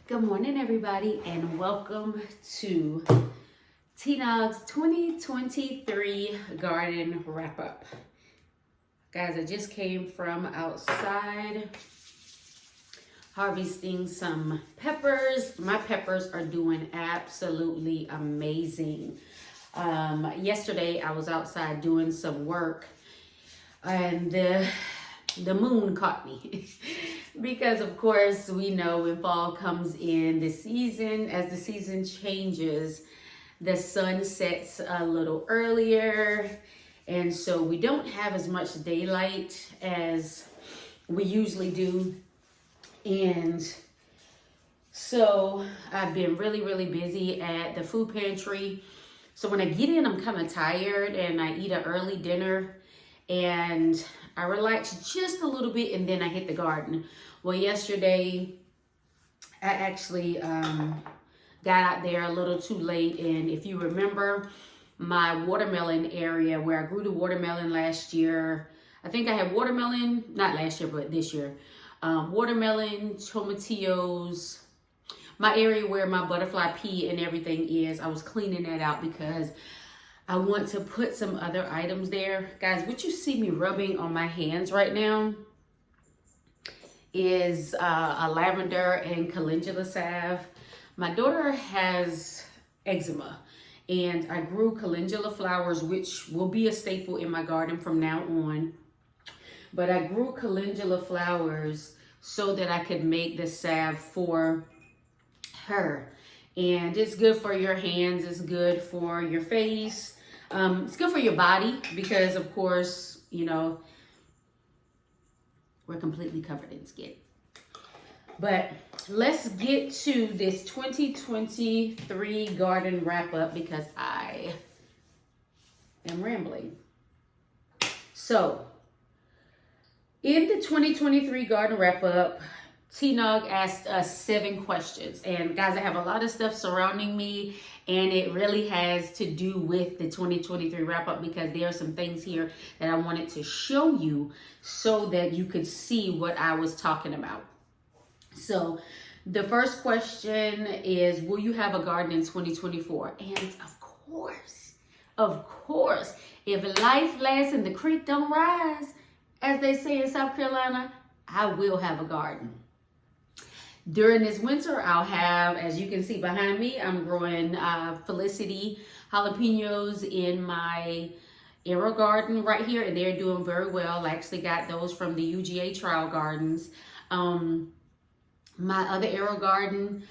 Good morning, everybody, and welcome to T-Nog's 2023 garden wrap-up. Guys, I just came from outside harvesting some peppers. My peppers are doing absolutely amazing. Yesterday, I was outside doing some work, and the moon caught me. Because of course we know when fall comes in, as the season changes, the sun sets a little earlier, and so we don't have as much daylight as we usually do. And so I've been really busy at the food pantry. So when I get in, I'm kind of tired, and I eat an early dinner and I relax just a little bit, and then I hit the garden. Well, yesterday I actually got out there a little too late, and if you remember my watermelon area where I grew the watermelon last year, I think I had watermelon, not last year, but this year, watermelon, tomatillos, my area where my butterfly pea and everything is. I was cleaning that out because I want to put some other items there. Guys, what you see me rubbing on my hands right now is a lavender and calendula salve. My daughter has eczema, and I grew calendula flowers, which will be a staple in my garden from now on. But I grew calendula flowers so that I could make the salve for her. And it's good for your hands, it's good for your face. It's good for your body because, of course, you know, we're completely covered in skin. But let's get to this 2023 garden wrap up because I am rambling. So, in the 2023 garden wrap up, T-Nog asked us 7 questions. And guys, I have a lot of stuff surrounding me, and it really has to do with the 2023 wrap up because there are some things here that I wanted to show you so that you could see what I was talking about. So the first question is, will you have a garden in 2024? And of course, if life lasts and the creek don't rise, as they say in South Carolina, I will have a garden. During this winter, I'll have, as you can see behind me, I'm growing Felicity jalapenos in my AeroGarden right here, and they're doing very well. I actually got those from the UGA Trial Gardens. My other AeroGarden,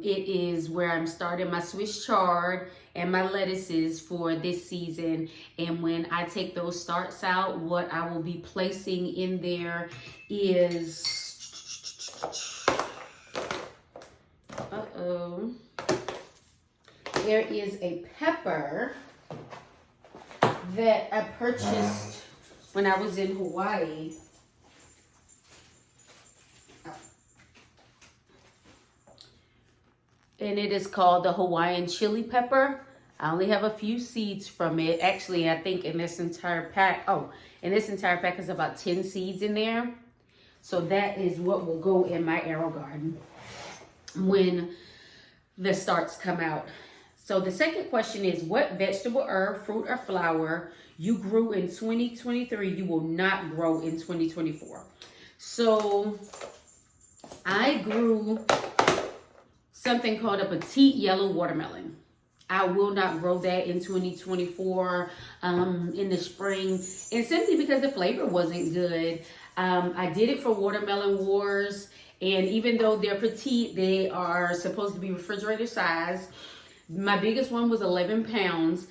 it is where I'm starting my Swiss chard and my lettuces for this season. And when I take those starts out, what I will be placing in there is there is a pepper that I purchased when I was in Hawaii. And it is called the Hawaiian chili pepper. I only have a few seeds from it. Actually, I think in this entire pack, is about 10 seeds in there. So that is what will go in my AeroGarden when the starts come out. So the second question is, what vegetable, herb, fruit, or flower you grew in 2023 you will not grow in 2024? So I grew something called a petite yellow watermelon. I will not grow that in 2024 in the spring, and simply because the flavor wasn't good. I did it for Watermelon Wars, and even though they're petite, they are supposed to be refrigerator size. My biggest one was 11 pounds.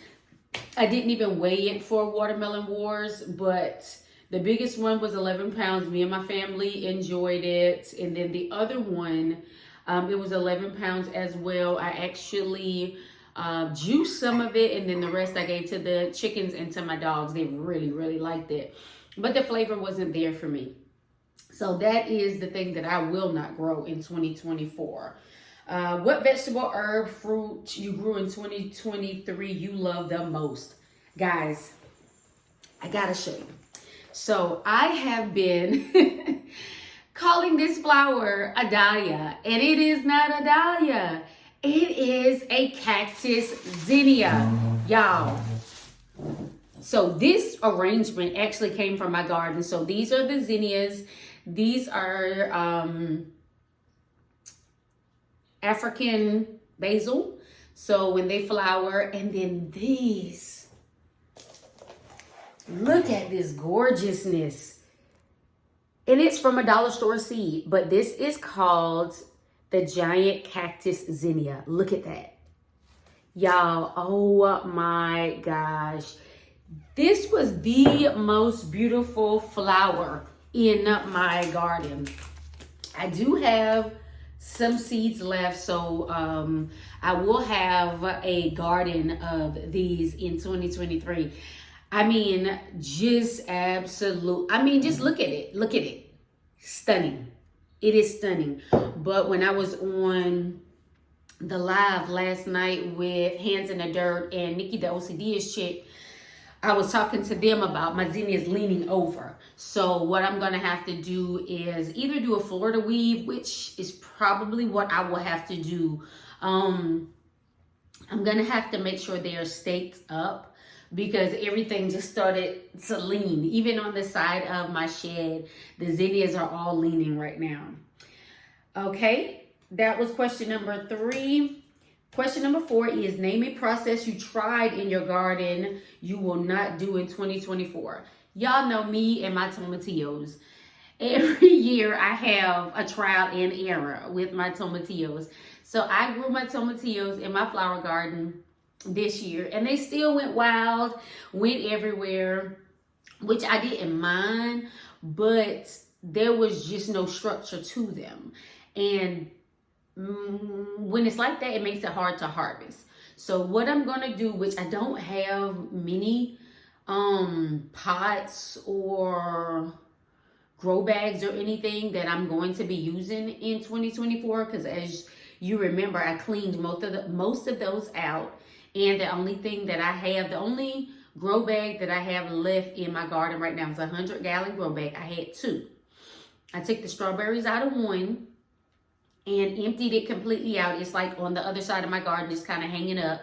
I didn't even weigh it for Watermelon Wars, but the biggest one was 11 pounds. Me and my family enjoyed it. And then the other one, it was 11 pounds as well. I actually juiced some of it, and then the rest I gave to the chickens and to my dogs. They really liked it. But the flavor wasn't there for me. So that is the thing that I will not grow in 2024. What vegetable, herb, fruit you grew in 2023 you love the most? Guys, I gotta show you. So I have been calling this flower a dahlia, and it is not a dahlia. It is a cactus zinnia, y'all. So this arrangement actually came from my garden. So these are the zinnias. These are African basil. So when they flower, and then these, look at this gorgeousness. And it's from a dollar store seed, but this is called the giant cactus zinnia. Look at that. Y'all, oh my gosh. This was the most beautiful flower in my garden. I do have some seeds left, so I will have a garden of these in 2023. I mean, just absolute. I mean, just look at it. Look at it. Stunning. It is stunning. But when I was on the live last night with Hands in the Dirt and Nikki the OCDist chick, I was talking to them about my zinnias leaning over. So what I'm going to have to do is either do a Florida weave, which is probably what I will have to do. I'm going to have to make sure they are staked up, because everything just started to lean. Even on the side of my shed, the zinnias are all leaning right now. Okay, that was question number 3. Question number 4 is name a process you tried in your garden you will not do in 2024. Y'all know me and my tomatillos. Every year I have a trial and error with my tomatillos. So I grew my tomatillos in my flower garden this year, and they still went wild, went everywhere, which I didn't mind, but there was just no structure to them. And when it's like that, it makes it hard to harvest. So what I'm gonna do, which I don't have many pots or grow bags or anything that I'm going to be using in 2024, because as you remember, I cleaned most of those out, and the only thing that I have, the only grow bag that I have left in my garden right now is a 100-gallon grow bag. I had 2. I took the strawberries out of one and emptied it completely out. It's like on the other side of my garden, it's kind of hanging up.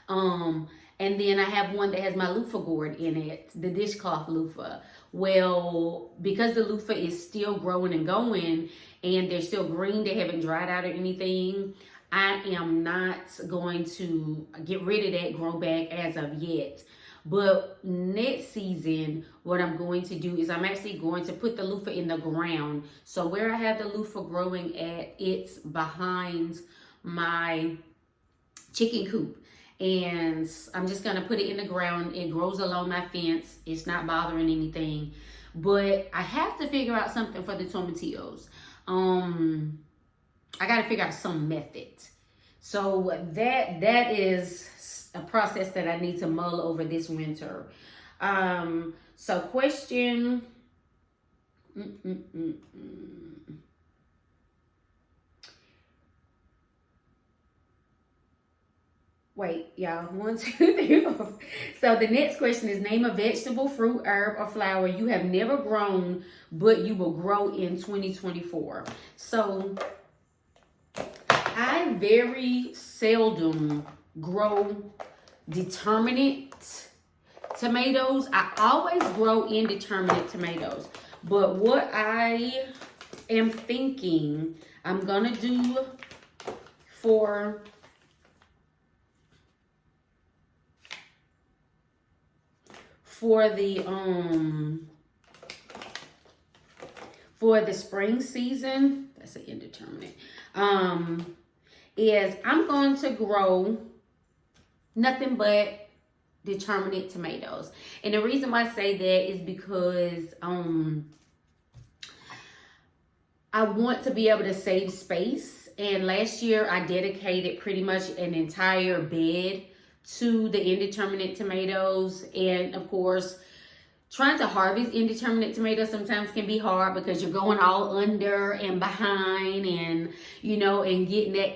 And then I have one that has my loofah gourd in it, the dishcloth loofah. Well, because the loofah is still growing and going, and they're still green, they haven't dried out or anything, I am not going to get rid of that grow bag as of yet. But next season, what I'm going to do is I'm actually going to put the loofah in the ground. So where I have the loofah growing at, it's behind my chicken coop. And I'm just going to put it in the ground. It grows along my fence. It's not bothering anything. But I have to figure out something for the tomatillos. I got to figure out some method. So that is a process that I need to mull over this winter. So question. Wait, y'all. 1, 2, 3, 4. So the next question is name a vegetable, fruit, herb, or flower you have never grown, but you will grow in 2024. So I very seldom grow determinate tomatoes. I always grow indeterminate tomatoes. But what I am thinking I'm gonna do for the spring season, that's an indeterminate, is I'm going to grow nothing but determinate tomatoes. And the reason why I say that is because I want to be able to save space. And last year I dedicated pretty much an entire bed to the indeterminate tomatoes. And of course, trying to harvest indeterminate tomatoes sometimes can be hard because you're going all under and behind, and and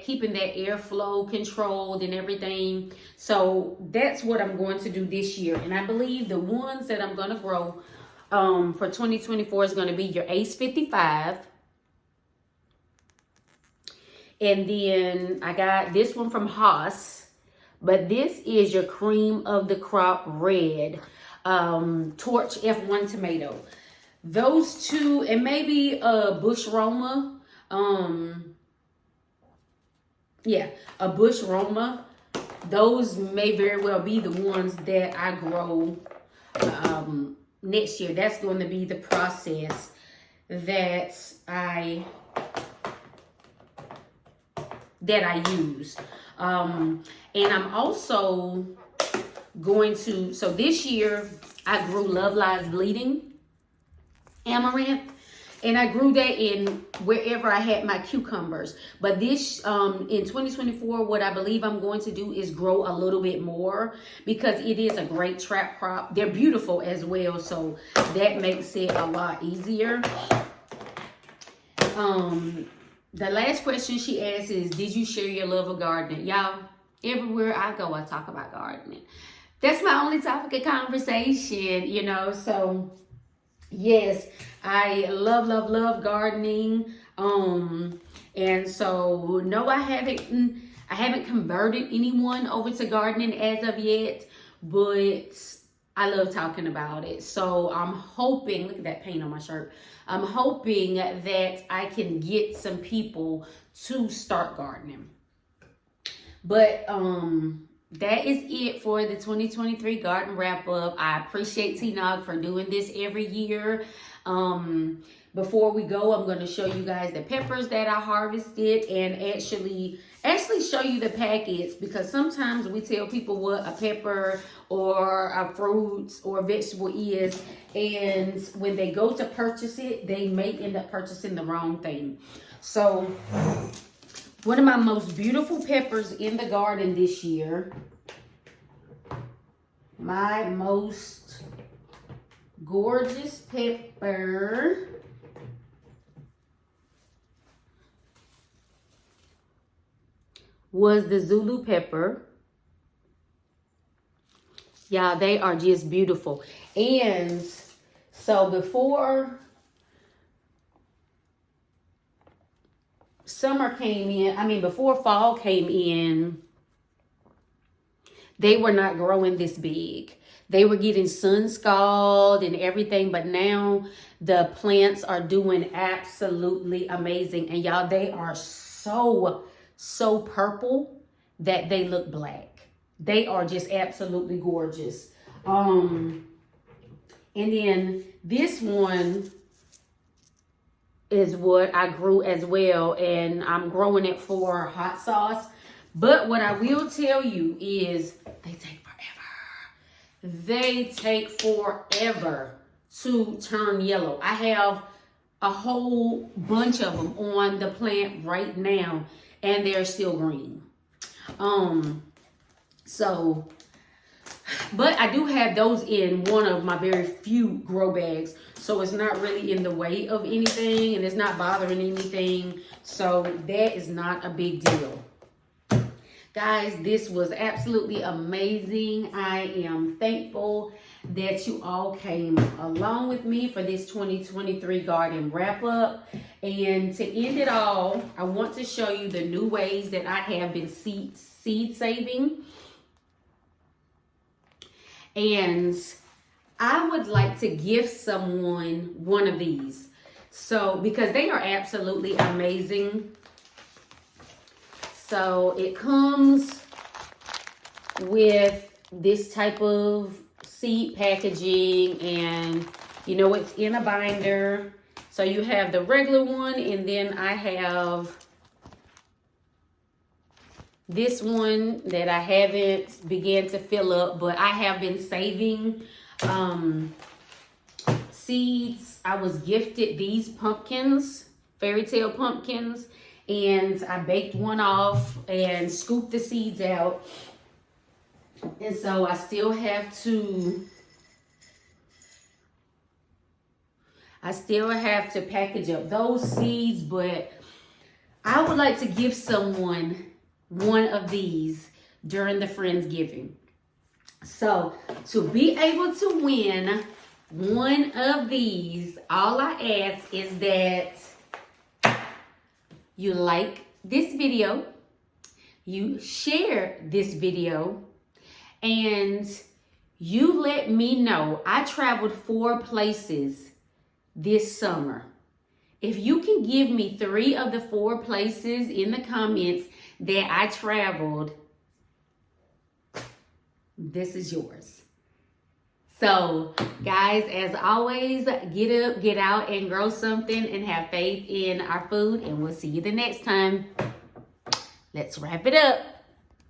keeping that airflow controlled and everything. So that's what I'm going to do this year. And I believe the ones that I'm going to grow for 2024 is going to be your Ace 55, And then I got this one from Haas. But this is your cream of the crop red. Torch F1 tomato. Those two, and maybe Bush Roma. Yeah, a Bush Roma. Those may very well be the ones that I grow next year. That's going to be the process that I use. And I'm also going to, so this year I grew Love Lies Bleeding amaranth, and I grew that in wherever I had my cucumbers. But this, in 2024, what I believe I'm going to do is grow a little bit more, because it is a great trap crop. They're beautiful as well, so that makes it a lot easier. The last question she asked is, did you share your love of gardening? Y'all, everywhere I go, I talk about gardening. That's my only topic of conversation, you know. So, yes, I love gardening. And so, no, I haven't converted anyone over to gardening as of yet, but I love talking about it. So I'm hoping, look at that paint on my shirt. I'm hoping that I can get some people to start gardening. But that is it for the 2023 garden wrap up. I appreciate T-Nog for doing this every year. Before we go, I'm going to show you guys the peppers that I harvested, and actually show you the packets, because sometimes we tell people what a pepper or a fruit or vegetable is, and when they go to purchase it, they may end up purchasing the wrong thing. So one of my most beautiful peppers in the garden this year, my most gorgeous pepper, was the Zulu pepper. Yeah, they are just beautiful. And so before summer came in, before fall came in, they were not growing this big. They were getting sun scald and everything, but now the plants are doing absolutely amazing. And y'all, they are so purple that they look black. They are just absolutely gorgeous. And then this one is what I grew as well, and I'm growing it for hot sauce. But what I will tell you is they take forever. They take forever to turn yellow. I have a whole bunch of them on the plant right now, and they're still green. But I do have those in one of my very few grow bags, so it's not really in the way of anything, and it's not bothering anything, so that is not a big deal. Guys, this was absolutely amazing. I am thankful that you all came along with me for this 2023 garden wrap up. And to end it all, I want to show you the new ways that I have been seed saving. And I would like to gift someone one of these. So, because they are absolutely amazing. So it comes with this type of seed packaging, and you know, it's in a binder. So you have the regular one, and then I have this one that I haven't began to fill up, but I have been saving seeds. I was gifted these pumpkins, fairy tale pumpkins, and I baked one off and scooped the seeds out. And so I still have to package up those seeds, but I would like to give someone one of these during the Friendsgiving. So to be able to win one of these, all I ask is that you like this video, you share this video, and you let me know. I traveled 4 places this summer. If you can give me 3 of the 4 places in the comments that I traveled, this is yours. So, guys, as always, get up, get out, and grow something and have faith in our food. And we'll see you the next time. Let's wrap it up.